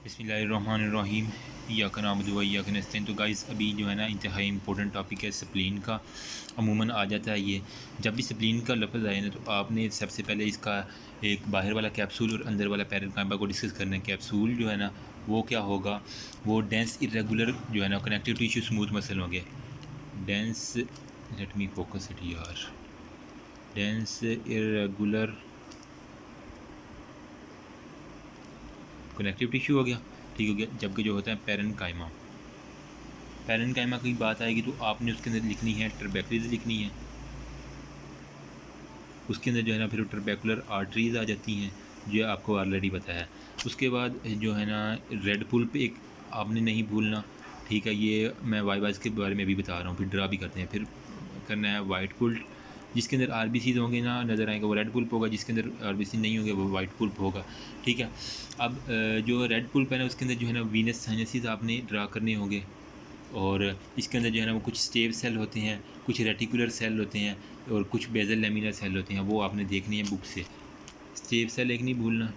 बिस्मिल्लाहिर्रहमानिर्रहीम इय्याका नअबुदु व इय्याका नस्तईन। तो गाइस अभी जो है ना इंतहाई इंपॉर्टेंट टॉपिक है स्प्लीन का। अमूमन आ जाता है ये, जब भी स्प्लीन का लफ्ज़ आए ना तो आपने सबसे पहले इसका एक बाहर वाला कैप्सूल और अंदर वाला पैरेन्काइमा को डिस्कस करना है। कैप्सूल जो है ना वो क्या होगा, वो डेंस इरेगुलर जो है ना कनेक्टिव टिश्यू स्मूथ मसल होंगे। Dense, let me focus it यार, डेंस इरेगुलर कनेक्टिव टिश्यू हो गया, ठीक हो गया। जबकि जो होता है पैरेन्काइमा, पैरेन्काइमा की बात आएगी तो आपने उसके अंदर लिखनी है ट्रबैकुलर लिखनी है। उसके अंदर जो है ना फिर ट्रबैकुलर आर्टरीज आ जाती हैं जो आपको ऑलरेडी पता है। उसके बाद जो है ना रेड पुल्प एक आपने नहीं भूलना, ठीक है। ये मैं वाइवाइज के बारे में भी बता रहा हूँ, फिर ड्रा भी करते हैं। फिर करना है वाइट पुल्प, जिसके अंदर आरबीसी होंगे ना नज़र आएगा वो रेड पुल्प होगा, जिसके अंदर आरबीसी नहीं होंगे वो वाइट पुल्प होगा, ठीक है। अब जो रेड पुल्प है ना उसके अंदर जो है ना वीनस साइनसिस आपने ड्रा करने होंगे, और इसके अंदर जो है ना वो कुछ स्टेव सेल होते हैं, कुछ रेटिकुलर सेल होते हैं और कुछ बेजल लेमिनर सेल होते हैं, वो आपने देखनी है बुक से। स्टेव सेल एक नहीं भूलना,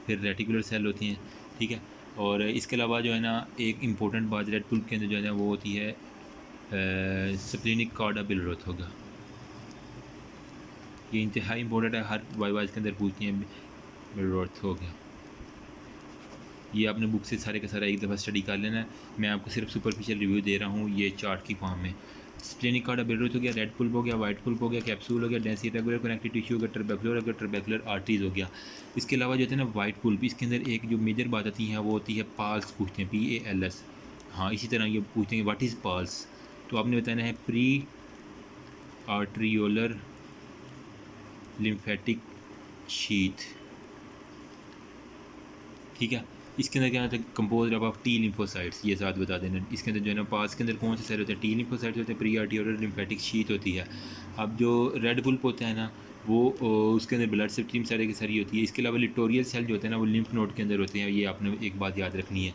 फिर रेटिकुलर सेल होती हैं, ठीक है। और इसके अलावा जो है ना एक इम्पोर्टेंट बात रेड पुल्प के अंदर जो है ना वो होती है स्प्लेनिक कार्डा बिलरोथ होगा। ये इंतहाई इंपॉर्टेंट है, हर वाइवाइज के अंदर पूछती हैं बिलरोथ हो गया। ये आपने बुक से सारे का सारा एक दफ़ा स्टडी कर लेना है। मैं आपको सिर्फ सुपरफिशियल रिव्यू दे रहा हूँ ये चार्ट की फॉर्म में। स्प्लेनिक कार्डा बिलरोथ हो गया, रेड पुल्प हो गया, वाइट पुल्प हो गया, कैप्सूल हो गया, डेंस इरेगुलर कनेक्टिव टिश्यू हो गया, ट्रबैकुलर हो गया, ट्रबैकुलर आर्टरीज हो गया। इसके अलावा जो होता है ना वाइट पुल्प, इसके अंदर एक जो मेजर बात आती है वो होती है पाल्स, पूछते हैं PALS। हाँ, इसी तरह ये पूछते हैं व्हाट इज़ पाल्स, तो आपने बताना है प्री आर्ट्रियोलर लिम्फेटिक शीथ, ठीक है। इसके अंदर क्या होता है कंपोज ऑफ टी लिम्फोसाइट्स, ये साथ बता देना। इसके अंदर जो है ना पास के अंदर कौन से सेल होते हैं, टी लिम्फोसाइट्स होते हैं, प्री आर्टियोलर लिम्फेटिक शीथ होती है। अब जो रेड पुल्प होता है ना वो उसके अंदर ब्लड स्ट्रीम सारे की सारी होती है। इसके अलावा लिटोरियल सेल जो होते हैं ना वो लिम्फ नोड के अंदर होते हैं, ये आपने एक बात याद रखनी है।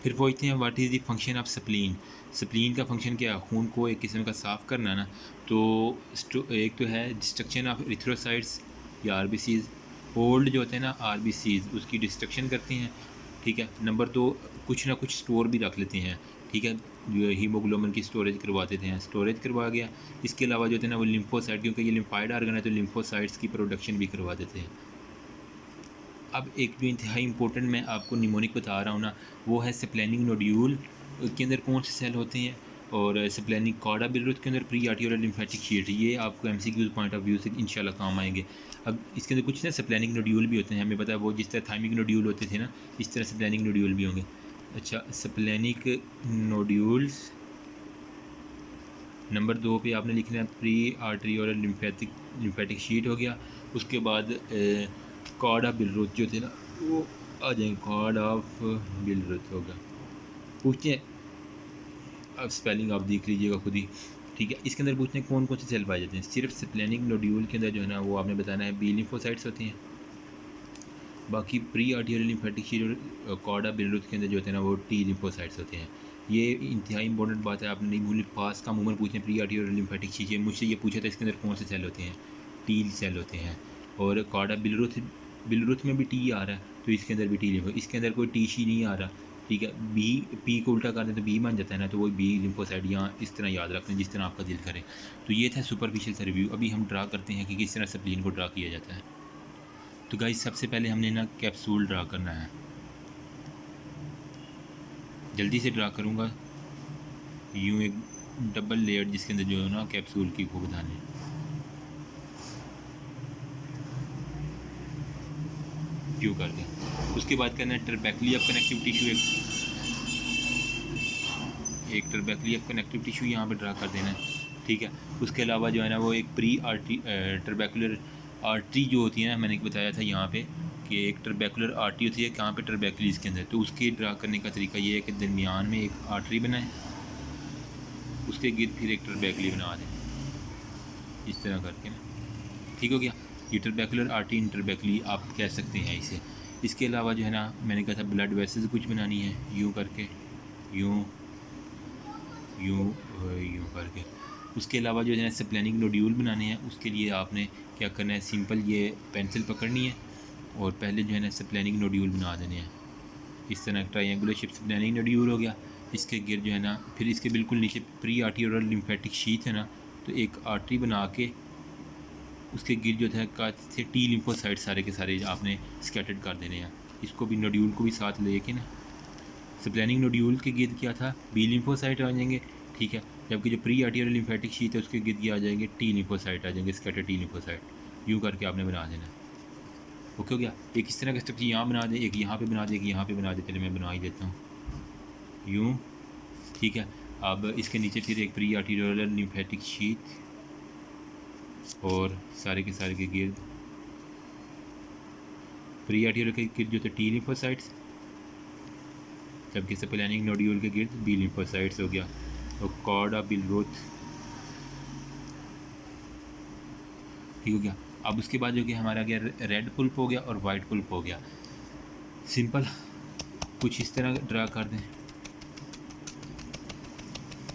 फिर पूछते हैं what is the function of spleen. Spleen का फंक्शन क्या है, खून को एक किस्म का साफ़ करना ना। तो एक तो है डिस्ट्रक्शन ऑफ इरिथ्रोसाइट्स या आरबीसीज, ओल्ड जो होते हैं ना आरबीसीज उसकी डिस्ट्रक्शन करती हैं, ठीक है। नंबर 2, कुछ ना कुछ स्टोर भी रख लेते हैं, ठीक है। जो हीमोग्लोबिन की स्टोरेज करवा देते हैं, स्टोरेज करवा गया। इसके अलावा जो होते हैं ना वो लिम्फोसाइट, क्योंकि ये लिम्फाइड आर्गन है तो लिम्फोसाइट्स की प्रोडक्शन भी करवा देते हैं। अब एक जो इंतहाई इंपॉर्टेंट मैं आपको निमोनिक बता रहा हूँ ना वो है स्प्लेनिक नोड्यूल के अंदर कौन से सेल होते हैं, और स्प्लेनिक कार्डा बिलरोथ के अंदर प्री आर्टियोलर लिम्फेटिक शीट, ये आपको MCQ पॉइंट ऑफ व्यू से इंशाल्लाह काम आएंगे। अब इसके अंदर कुछ ना स्प्लेनिक नोड्यूल भी होते हैं, हमें पता है वो जिस तरह थाइमिक नोड्यूल होते थे ना इस तरह स्प्लेनिक नोड्यूल भी होंगे। अच्छा, स्प्लेनिक नोड्यूल्स नंबर 2 पे आपने लिखना है प्री आर्टियोलर लिम्फेटिक शीट हो गया। उसके बाद कार्ड ऑफ बिलरोथ जो थे ना वो आ जाएंगे, कार्ड ऑफ बिलरोथ होगा। पूछते हैं, अब स्पेलिंग आप देख लीजिएगा खुद ही, ठीक है। इसके अंदर पूछते हैं कौन कौन से सेल पाए जाते हैं, सिर्फ स्प्लेनिक नोड्यूल के अंदर जो है ना वो आपने बताना है बी लिम्फोसाइट्स होती हैं। बाकी प्री आर्टियोलर लिम्फेटिक शीट और कार्ड ऑफ बिलरोथ के अंदर जो होते हैं ना वो टी लिम्फोसाइट्स होते हैं। ये इंतहाई इंपॉर्टेंट बात है, आपने नहीं भूली। पास का अमूमन पूछते हैं प्री आर्टियोलर लिम्फेटिक शीट, मुझसे ये पूछा था इसके अंदर कौन से सेल होते हैं, टी सेल होते हैं। और कार्ड ऑफ बिलरोथ में भी टी आ रहा है तो इसके अंदर भी टी लिम्फो, इसके अंदर कोई टी शी नहीं आ रहा, ठीक है। बी पी को उल्टा कर दें तो बी बन जाता है ना, तो वो बी लिम्फोसाइट यहाँ इस तरह याद रखते हैं जिस तरह आपका दिल करे। तो ये था सुपरफिशियल सा रिव्यू। अभी हम ड्रा करते हैं कि किस तरह स्प्लीन को ड्रा किया जाता है। तो गाइस सबसे पहले हमने ना कैप्सूल ड्रा करना है, जल्दी से ड्रा करूँगा। यूँ एक डबल लेयर जिसके अंदर जो है ना कैप्सूल की को बनाने, यूँ कर दें। उसके बाद करना है ट्रबैकुलर कनेक्टिव टिश्यू, एक ट्रबैकुलर कनेक्टिव टिश्यू यहाँ पे ड्रा कर देना है, ठीक है। उसके अलावा जो है ना वो एक प्री ट्रबैकुलर आर्टरी जो होती है ना, मैंने बताया था यहाँ पे कि एक ट्रबैकुलर आर्टरी होती है कहाँ पे, ट्रबैकुलर के अंदर। तो उसके ड्रा करने का तरीका ये है कि दरमियान में एक आर्टरी बनाएं, उसके गिर्द फिर एक ट्रबैकुलर बना दें इस तरह करके ना, ठीक हो गया। ये ट्रबैकुलर आर्टरी इंटरबैकुलर आप कह सकते हैं इसे। इसके अलावा जो है ना मैंने कहा था ब्लड वेसल्स कुछ बनानी है, यूँ करके, यूँ यूँ यूँ करके। उसके अलावा जो है ना प्लानिंग नोड्यूल बनाने हैं, उसके लिए आपने क्या करना है, सिंपल ये पेंसिल पकड़नी है, और पहले जो है ना स्प्लैनिक नोड्यूल बना देने हैं। इस तरह ट्रायंगुलर शेप स्प्लैनिक नोड्यूल हो गया। इसके गिर जो है ना फिर इसके बिल्कुल नीचे प्री आर्टियोलर लिम्फेटिक शीथ है ना, तो एक आर्टरी बना के उसके गिर जो है का से टी लिम्फोसाइट सारे के सारे आपने स्कैटर्ड कर देने हैं। इसको भी नोड्यूल को भी साथ लेके ना, स्प्लैनिक नोड्यूल के गिर्द क्या था, बी लिम्फोसाइट आ जाएंगे, ठीक है। जबकि जो प्री आर्टियोलर लिम्फेटिक शीथ है उसके गिर्द क्या आ जाएंगे, टी लिम्फोसाइट आ जाएंगे, स्कैटर टी लिम्फोसाइट। यूँ करके आपने बना देना। ओके हो गया। एक इस तरह का स्ट्रक्चर यहाँ बना दे, एक यहाँ पे बना दे, एक यहाँ पे बना दे। चलिए मैं बना ही देता हूँ यूँ, ठीक है। अब इसके नीचे फिर एक प्री आर्टियोलर लिम्फेटिक शीथ और सारे के सारे के गिर्द प्री आर्टियोलर के गिर्द जो थे टी लिम्फोसाइट्स, जबकि स्प्लैनिक नोड्यूल के गिर्द बी लिम्फोसाइट्स हो गया। और कॉर्डा बिलरोथ, ठीक हो गया। अब उसके बाद जो कि हमारा गया रेड पुल्प हो गया और वाइट पुल्प हो गया। सिंपल कुछ इस तरह ड्रा कर दें।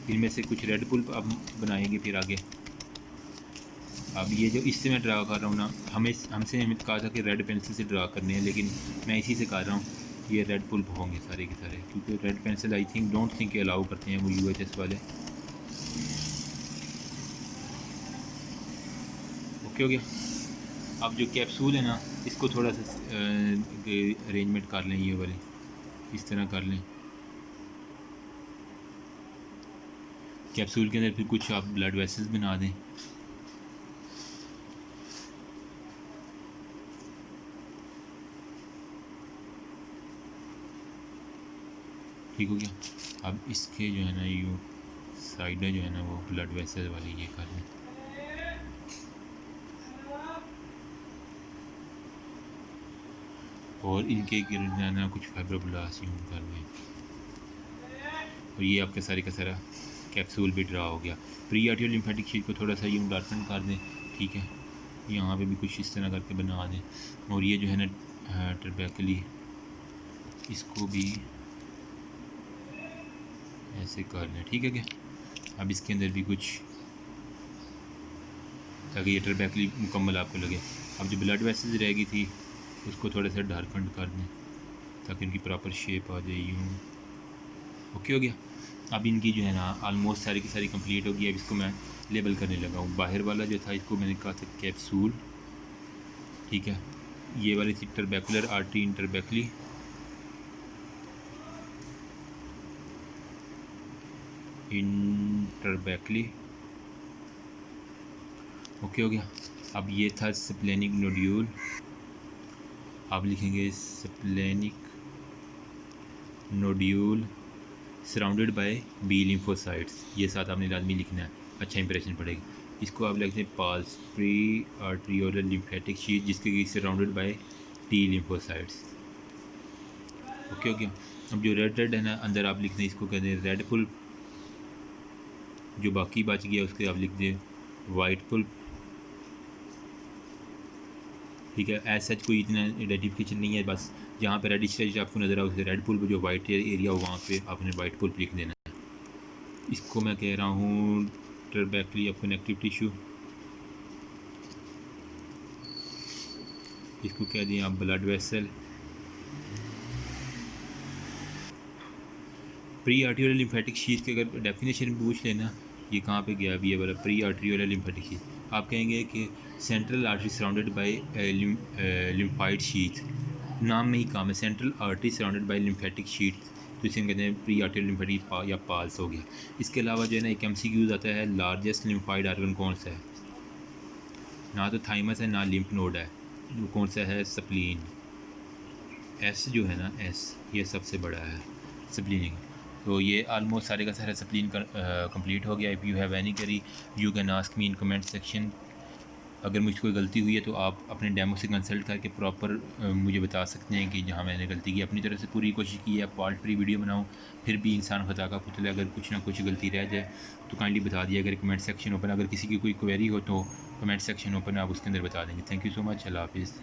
इनमें से कुछ रेड पुल्प अब बनाएंगे फिर आगे। अब ये जो इससे मैं ड्रा कर रहा हूँ ना, हमें कहा था कि रेड पेंसिल से ड्रा करने हैं, लेकिन मैं इसी से कर रहा हूँ। ये रेड पुल्प होंगे सारे के सारे, क्योंकि red pencil I think don't think allow करते हैं वो UHS वाले। ओके हो गया। अब जो कैप्सूल है ना, इसको थोड़ा सा अरेंजमेंट कर लें, ये वाले इस तरह कर लें। कैप्सूल के अंदर फिर कुछ आप ब्लड वेसल्स बना दें। ठीक हो गया। अब इसके जो है ना ये साइडें जो है ना वो ब्लड वेसल वाली ये कर लें। और इनके गिर ना कुछ फाइब्रोब्लास्ट यूँ कर लें। और ये आपके सारे का सारा कैप्सूल भी ड्रा हो गया। प्री आर्टियोलर लिम्फेटिक शीट को थोड़ा सा यूँ डार्कन कर दें, ठीक है। यहाँ पे भी कुछ इस तरह करके बना दें। और ये जो है ना ट्रबैकली, इसको भी ऐसे कर लें, ठीक है क्या। अब इसके अंदर भी कुछ, ताकि ये ट्रबैकली मुकम्मल आपको लगे। अब जो ब्लड वेसल्स रह गई थी उसको थोड़ा सा डार्कन कर दें ताकि इनकी प्रॉपर शेप आ जाए यूँ। ओके हो गया। अब इनकी जो है ना आलमोस्ट सारी की सारी कंप्लीट होगी। अब इसको मैं लेबल करने लगा हूँ। बाहर वाला जो था इसको मैंने कहा था कैप्सूल, ठीक है। ये वाली थी ट्रबैकुलर आर्टरी इंटरबैकली, इंटरबैकली। ओके हो गया। अब ये था स्प्लेनिक नोड्यूल, आप लिखेंगे splenic nodule surrounded by B lymphocytes, ये साथ आपने लाजमी लिखना है, अच्छा इंप्रेशन पड़ेगा। इसको आप लिखते हैं पाल्स प्री आर्टियोलर लिम्फेटिक शीट जिसके surrounded by T lymphocytes. Okay हो गया। अब जो रेड है ना अंदर आप लिखते हैं, इसको कहते हैं रेड पुल्प। जो बाकी बच गया उसके आप लिख दें वाइट पुल्प, ठीक है। एज सच कोई इतना आइडेंटिफिकेशन नहीं है, बस जहाँ पे रेडिश आपको नज़र आए रेड पुल्प, जो वाइट एरिया हो वहाँ पे आपने वाइट पुल्प लिख देना है। इसको मैं कह रहा हूँ ट्रबैकली ऑफ कनेक्टिव टिश्यू, इसको कह दिए आप blood vessel. Pre arteriolar lymphatic sheath के अगर डेफिनेशन पूछ लेना, ये कहाँ पे गया अभी ये वाला प्री आर्टियोलर लिम्फेटिक शीथ, आप कहेंगे कि central artery surrounded by lymphoid sheath. नाम में ही काम है, central artery surrounded by lymphatic sheath, तो इसे कहते हैं प्री आर्टियोलर लिम्फेटिक या पाल्स हो गया। इसके अलावा जो है ना एक MCQ आता है, लार्जेस्ट लिम्फाइड आर्गन कौन सा है, ना तो थाइमस है ना लिम्फ नोड है, वो कौन सा है, स्प्लीन। S जो है ना S, ये सबसे बड़ा है स्प्लीन। तो ये आलमोस्ट सारे का सारा स्प्लीन कंप्लीट हो गया। If you have any query you can ask me in comment section. अगर मुझ कोई गलती हुई है तो आप अपने डेमो से कंसल्ट करके प्रॉपर मुझे बता सकते हैं कि जहाँ मैंने गलती की। अपनी तरफ से पूरी कोशिश की है फॉल्ट फ्री वीडियो बनाऊँ, फिर भी इंसान खता का पुतला, अगर कुछ ना कुछ गलती रह जाए तो काइंडली बता दिया। अगर कमेंट सेक्शन ओपन, अगर किसी की कोई क्वेरी हो तो कमेंट सेक्शन ओपन, आप उसके अंदर बता देंगे। थैंक यू सो मच, अल्लाह हाफिज़।